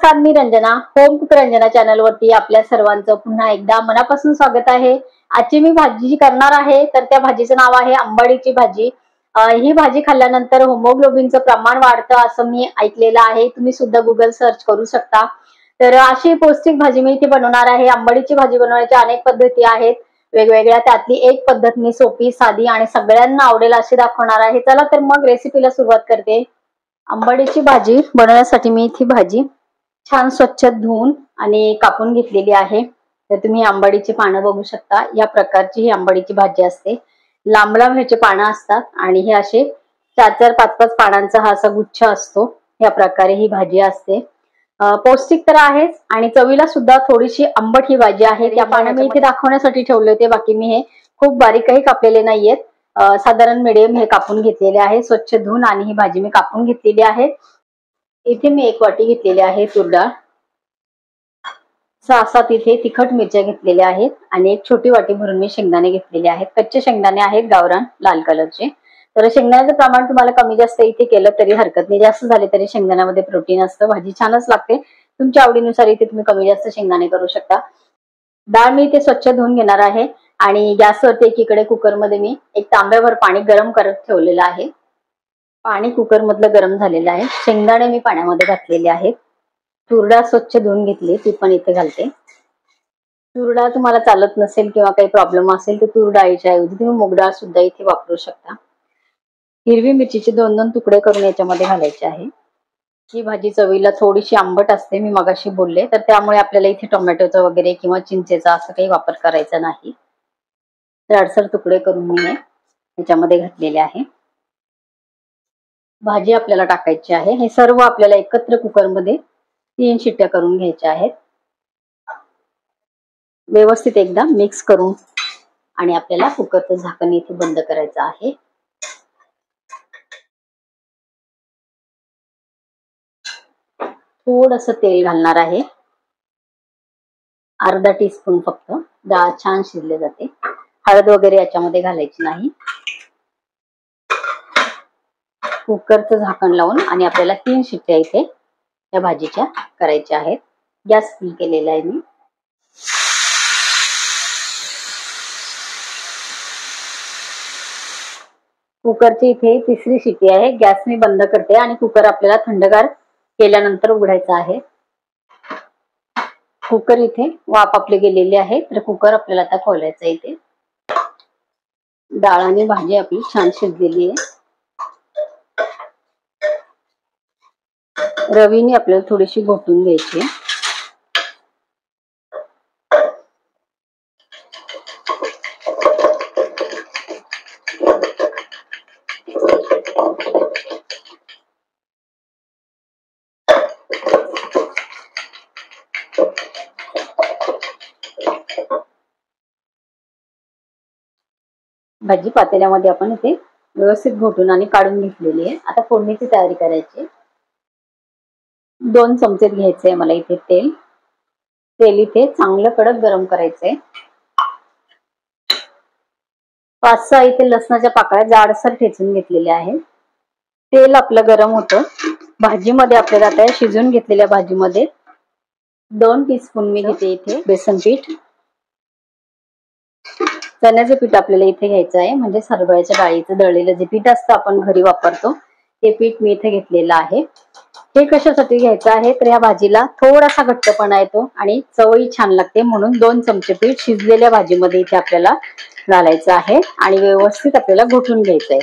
नमस्कार, मी Ranjana. Home cook Ranjana channel वरती आपल्या सर्वांचं पुन्हा एकदा मनापासून स्वागत आहे. आजची मी भाजी जी करणार आहे तर त्या भाजीचं नाव आहे आंबाडीची भाजी. ही भाजी खाल्ल्यानंतर हिमोग्लोबिनचं प्रमाण वाढतं असं मी ऐकलेलं आहे. तुम्ही सुद्धा गुगल सर्च करू शकता. तर अशी पौष्टिक भाजी मी इथे बनवणार आहे. आंबाडीची भाजी बनवण्याच्या अनेक पद्धती आहेत वेगवेगळ्या. त्यातली एक पद्धत मी सोपी, साधी आणि सगळ्यांना आवडेल अशी दाखवणार आहे. चला तर मग रेसिपीला सुरुवात करते. आंबाडीची भाजी बनवण्यासाठी मी इथे भाजी छान स्वच्छ धुवून आणि कापून घेतलेली आहे. तर तुम्ही आंबाडीची पानं बघू शकता. या प्रकारची ही आंबाडीची भाजी असते. लांब लांब ह्याचे पानं असतात आणि हे असे 4-4, 5-5 पानांचा हा असा गुच्छ असतो. या प्रकारे ही भाजी असते. पौष्टिक तर आहेच आणि चवीला सुद्धा थोडीशी आंबट ही भाजी आहे. त्या पानं मी इथे दाखवण्यासाठी ठेवले होते. बाकी मी हे खूप बारीकही कापलेले नाहीयेत. साधारण मिडियम हे कापून घेतलेले आहे. स्वच्छ धुवून आणि ही भाजी मी कापून घेतलेली आहे. इथे मी 1 वाटी घेतलेली आहे तूर डाळ. 6-7 इथे तिखट मिरच्या घेतलेल्या आहेत आणि 1 छोटी वाटी भरून मी शेंगदाणे घेतलेले आहेत. कच्चे शेंगदाणे आहेत, गावरान लाल कलरचे. तर शेंगदाण्याचं प्रमाण तुम्हाला कमी जास्त इथे केलं तरी हरकत नाही. जास्त झाले तरी शेंगदाण्यामध्ये प्रोटीन असतं. भाजी छानच लागते. तुमच्या आवडीनुसार इथे तुम्ही कमी जास्त शेंगदाणे करू शकता. डाळ मी इथे स्वच्छ धुवून घेणार आहे आणि गॅसवरती एकीकडे कुकरमध्ये मी 1 तांब्याभर पाणी गरम करत ठेवलेलं आहे. पाणी कुकर मधलं गरम झालेलं आहे. शेंगदाणे मी पाण्यामध्ये घातलेले आहेत. तूर डाळ स्वच्छ धुवून घेतली, ती पण इथे घालते. तूर डाळ तुम्हाला चालत नसेल किंवा काही प्रॉब्लेम असेल तर तूर डाळीच्या ऐवजी तुम्ही मूग डाळ सुद्धा इथे वापरू शकता. हिरवी मिरचीचे 2-2 तुकडे करून याच्यामध्ये घालायचे आहे. ही भाजी चवीला थोडीशी आंबट असते, मी मगाशी बोलले. तर त्यामुळे आपल्याला इथे टोमॅटोचा वगैरे किंवा चिंचेचा असं काही वापर करायचा नाही. जाडसर तुकडे करून मी याच्यामध्ये घातलेले आहे. भाजी आपल्याला टाकायची आहे. हे सर्व आपल्याला एकत्र कुकरमध्ये 3 शिट्ट्या करून घ्यायच्या आहेत. व्यवस्थित एकदा मिक्स करून आणि आपल्याला कुकरचं झाकण इथे बंद करायचं आहे. थोडंसं तेल घालणार आहे. अर्धा टीस्पून फक्त. डाळ छान शिजली जाते. हळद वगैरे याच्यामध्ये घालायची नाही. कुकरचं झाकण लावून आणि आपल्याला 3 शिट्ट्या इथे या भाजीच्या करायच्या आहेत. गॅस फुल केलेला आहे मी. कुकरची इथे 3री शिट्टी आहे. गॅस मी बंद करते आणि कुकर आपल्याला थंडगार केल्यानंतर उघडायचा आहे. कुकर इथे वाफ आपली गेलेली आहे. तर कुकर आपल्याला आता खोलायचा इथे. डाळ आणि भाजी आपली छान शिजलेली आहे. रवीने आपल्याला थोडीशी घोटून घ्यायची. भाजी पातेल्यामध्ये आपण इथे व्यवस्थित घोटून आणि काढून घेतलेली आहे. आता फोडणीची तयारी करायची. 2 चमचे घ्यायचे मला इथे तेल. तेल इथे चांगलं कडक गरम करायचंय. 5-6 इथे लसणाच्या पाकळ्या जाडसर ठेचून घेतलेल्या आहेत. तेल आपलं गरम होतं. भाजीमध्ये आपल्याला आता शिजून घेतलेल्या भाजीमध्ये 2 टीस्पून मी घेते इथे बेसन पीठ. चण्याचे पीठ आपल्याला इथे घ्यायचं आहे. म्हणजे हरभऱ्याच्या डाळीचं दळलेलं जे पीठ असतं आपण घरी वापरतो ते पीठ मी इथे घेतलेलं आहे. हे कशासाठी घ्यायचं आहे तर या भाजीला थोडासा घट्टपणा येतो आणि चवही छान लागते. म्हणून 2 चमचे पीठ शिजलेल्या भाजीमध्ये इथे आपल्याला घालायचं आहे आणि व्यवस्थित आपल्याला घोटून घ्यायचं आहे.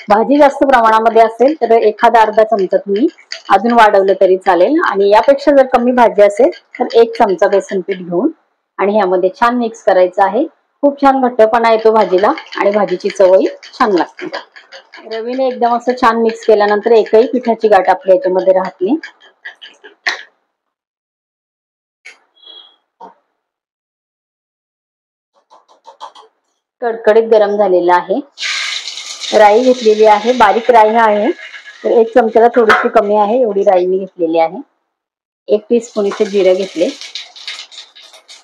भाजी जास्त प्रमाणामध्ये असेल तर एखादा अर्धा चमचा तुम्ही अजून वाढवलं तरी चालेल आणि यापेक्षा जर कमी भाजी असेल तर 1 चमचा बेसन पीठ घेऊन आणि यामध्ये छान मिक्स करायचं आहे. खूप छान घट्टपणा येतो भाजीला आणि भाजीची चवही छान लागते. रवीने एकदम असं छान मिक्स केल्यानंतर एकही पिठाची गाठ आपल्या याच्यामध्ये राहत नाही. कडकडीत गरम झालेला आहे. राई घेतलेली आहे. बारीक राई आहे. तर 1 चमच्याला थोडीशी कमी आहे एवढी राई मी घेतलेली आहे. 1 टीस्पून इथे जिरे घेतले.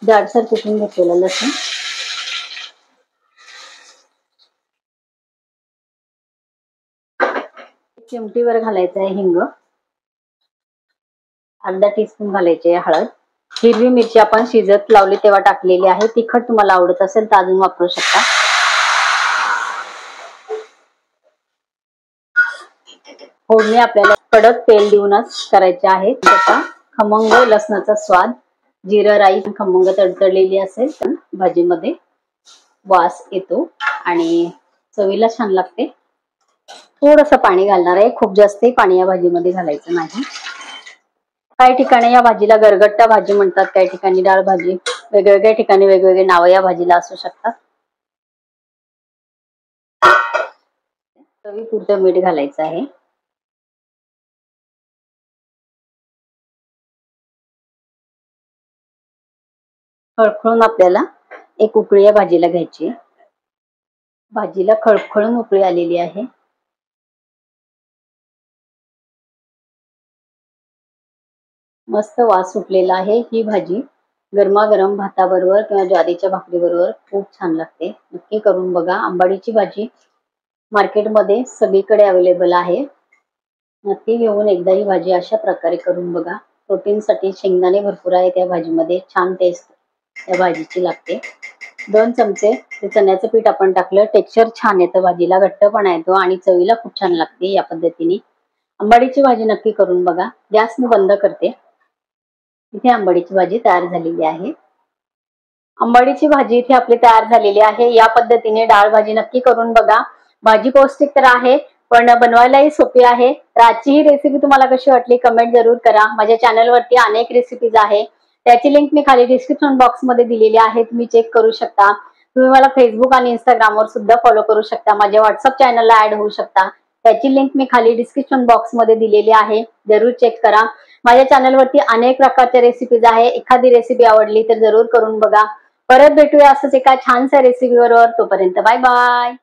जाडसर कुटून घेतलेलं लसूण. चिमटीवर घालायचं आहे हिंग. अर्धा टीस्पून घालायची आहे हळद. हिरवी मिरची आपण शिजत लावली तेव्हा टाकलेली आहे. तिखट तुम्हाला आवडत असेल तर अजून वापरू शकता. फोडणी आपल्याला कडक तेल देऊनच करायचे आहे. त्याचा खमंग लसणाचा स्वाद, जिरा राई खमंग तडतडलेली असेल तर भाजीमध्ये वास येतो आणि चवीला छान लागते. थोडंसं पाणी घालणार आहे, खूप जास्तही पाणी या भाजीमध्ये घालायचं नाही. काही ठिकाणी या भाजीला गरगट्टा भाजी म्हणतात, काही ठिकाणी डाळ भाजी, वेगवेगळ्या ठिकाणी वेगवेगळे नाव या भाजीला असू शकतात. चवीपुरतं मीठ घालायचं आहे. खळखळून आपल्याला एक उकळी या भाजीला घ्यायची. भाजीला खळखळून उकळी आलेली आहे. मस्त वास सुटलेला आहे. ही भाजी गरमागरम भाताबरोबर किंवा ज्वारीच्या भाकरीबरोबर खूप छान लागते. नक्की करून बघा. आंबाडीची भाजी मार्केटमध्ये सगळीकडे अवेलेबल आहे. नक्की घेऊन एकदा ही भाजी अशा प्रकारे करून बघा. प्रोटीनसाठी शेंगदाणे भरपूर आहे त्या भाजीमध्ये. छान टेस्ट त्या भाजीची लागते. 2 चमचे ते चण्याचं पीठ आपण टाकलं, टेक्स्चर छान येतं भाजीला, घट्टपणा येतो आणि चवीला खूप छान लागते. या पद्धतीने आंबाडीची भाजी नक्की करून बघा. गॅस मी बंद करते. इथे आंबाडीची भाजी तयार झालेली आहे. आंबाडीची भाजी इथे आपली तयार झालेली आहे. या पद्धतीने डाळ भाजी नक्की करून बघा. भाजी पौष्टिक तर आहे पण बनवायलाही सोपी आहे. तर आजची ही रेसिपी तुम्हाला कशी वाटली कमेंट जरूर करा. माझ्या चॅनलवरती अनेक रेसिपीज आहे, त्याची लिंक मी खाली डिस्क्रिप्शन बॉक्स मध्ये दिलेली आहे, तुम्ही चेक करू शकता. तुम्ही मला फेसबुक आणि इंस्टाग्रामवर सुद्धा फॉलो करू शकता. माझ्या व्हॉट्सअप चॅनलला ऍड होऊ शकता, त्याची लिंक मी खाली डिस्क्रिप्शन बॉक्स मध्ये दिलेली आहे, जरूर चेक करा. माझ्या चॅनलवरती अनेक प्रकारच्या रेसिपीज आहे. एखादी रेसिपी आवडली तर जरूर करून बघा. परत भेटूया असंच एका छानशा रेसिपी बरोबर. तोपर्यंत बाय बाय.